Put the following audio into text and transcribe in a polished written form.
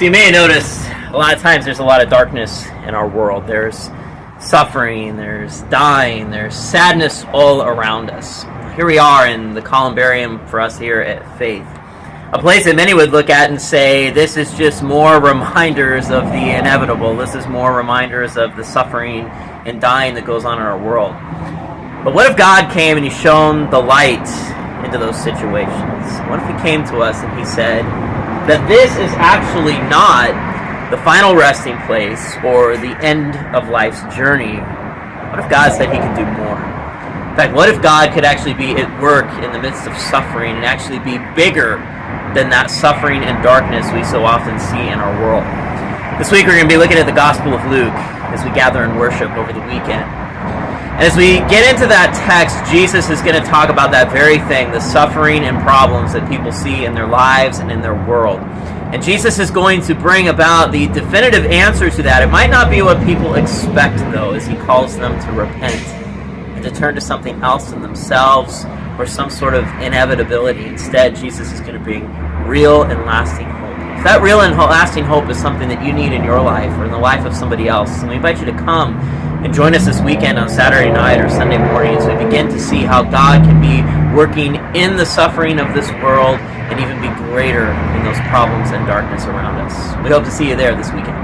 So you may have noticed a lot of times there's a lot of darkness in our world. There's suffering, there's dying, there's sadness all around us. Here we are in the columbarium for us here at Faith. A place that many would look at and say, this is just more reminders of the inevitable. This is more reminders of the suffering and dying that goes on in our world. But what if God came and He shone the light into those situations? What if He came to us and He said that this is actually not the final resting place or the end of life's journey? What if God said He could do more? In fact, what if God could actually be at work in the midst of suffering and actually be bigger than that suffering and darkness we so often see in our world? This week we're going to be looking at the Gospel of Luke as we gather and worship over the weekend. And as we get into that text, Jesus is going to talk about that very thing, the suffering and problems that people see in their lives and in their world. And Jesus is going to bring about the definitive answer to that. It might not be what people expect, though, as He calls them to repent and to turn to something else in themselves or some sort of inevitability. Instead, Jesus is going to bring real and lasting hope. If that real and lasting hope is something that you need in your life or in the life of somebody else, and we invite you to come and join us this weekend on Saturday night or Sunday morning as we begin to see how God can be working in the suffering of this world and even be greater in those problems and darkness around us. We hope to see you there this weekend.